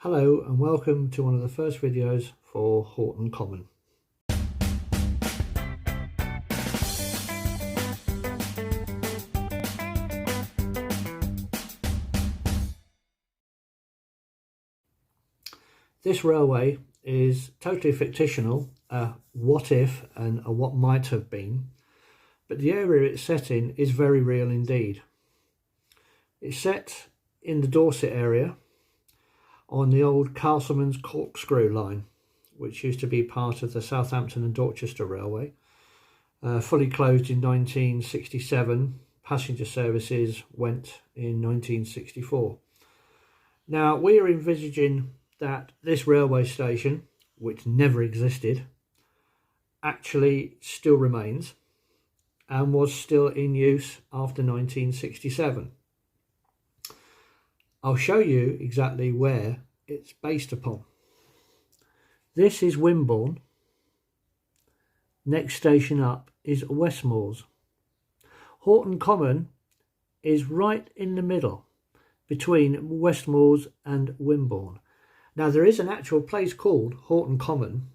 Hello and welcome to one of the first videos for Horton Common. This railway is totally fictional, a what if and a what might have been, but the area it's set in is very real indeed. It's set in the Dorset area on the old Castleman's Corkscrew line, which used to be part of the Southampton and Dorchester Railway. Fully closed in 1967, passenger services went in 1964. Now we are envisaging that this railway station, which never existed, actually still remains and was still in use after 1967. I'll show you exactly where it's based upon. This is Wimborne. Next station up is Westmoors. Horton Common is right in the middle between Westmoors and Wimborne. Now there is an actual place called Horton Common.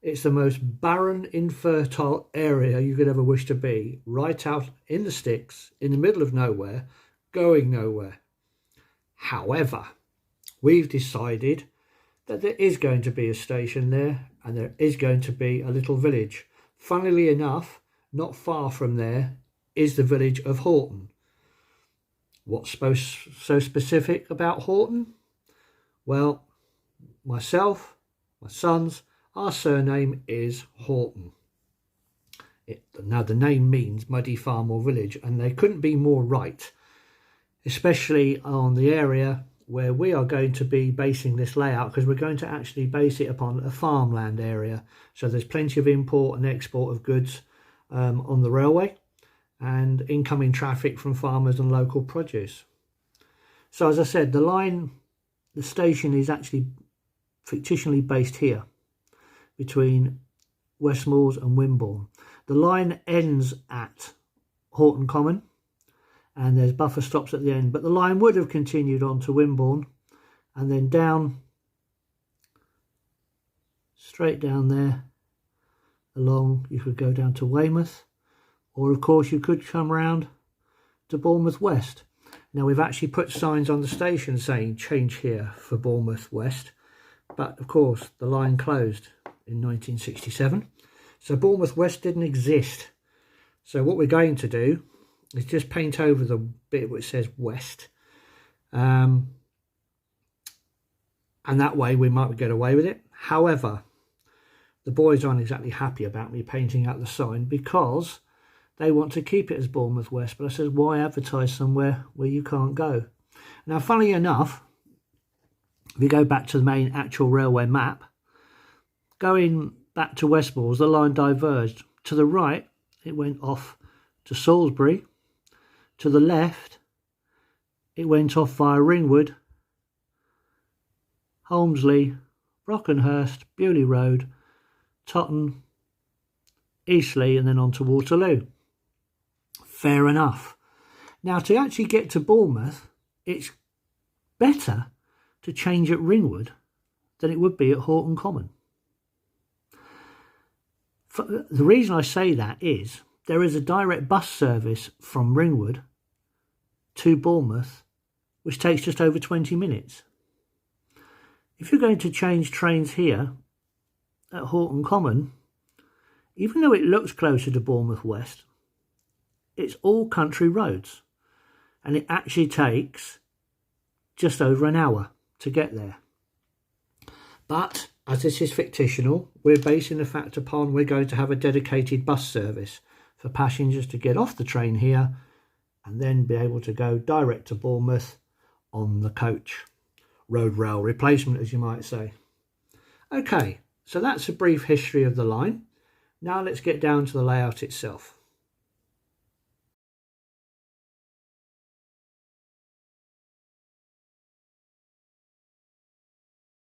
It's the most barren, infertile area you could ever wish to be, right out in the sticks, in the middle of nowhere, going nowhere. However, we've decided that there is going to be a station there and there is going to be a little village. Funnily enough, not far from there is the village of Horton. What's so specific about Horton? Well, myself, my sons, our surname is Horton. Now the name means muddy farm or village, and they couldn't be more right, especially on the area where we are going to be basing this layout, because we're going to actually base it upon a farmland area. So there's plenty of import and export of goods on the railway and incoming traffic from farmers and local produce. So as I said, the station is actually fictionally based here between Westmoors and Wimborne. The line ends at Horton Common and there's buffer stops at the end, but the line would have continued on to Wimborne and then down, straight down there along. You could go down to Weymouth, or of course you could come round to Bournemouth West. Now we've actually put signs on the station saying change here for Bournemouth West, but of course the line closed in 1967, so Bournemouth West didn't exist. So what we're going to do is just paint over the bit which says West, and that way we might get away with it. However, the boys aren't exactly happy about me painting out the sign because they want to keep it as Bournemouth West, but I said, why advertise somewhere where you can't go? Now funnily enough, if you go back to the main actual railway map, going back to Westmoors, the line diverged. To the right it went off to Salisbury. To the left, it went off via Ringwood, Holmesley, Brockenhurst, Bewley Road, Totton, Eastleigh, and then on to Waterloo. Fair enough. Now, to actually get to Bournemouth, it's better to change at Ringwood than it would be at Horton Common. The reason I say that is there is a direct bus service from Ringwood to Bournemouth, which takes just over 20 minutes. If you're going to change trains here at Horton Common, even though it looks closer to Bournemouth West, it's all country roads, and it actually takes just over an hour to get there. But as this is fictional, we're basing the fact upon we're going to have a dedicated bus service for passengers to get off the train here and then be able to go direct to Bournemouth on the coach. Road rail replacement, as you might say. Okay, so that's a brief history of the line. Now let's get down to the layout itself.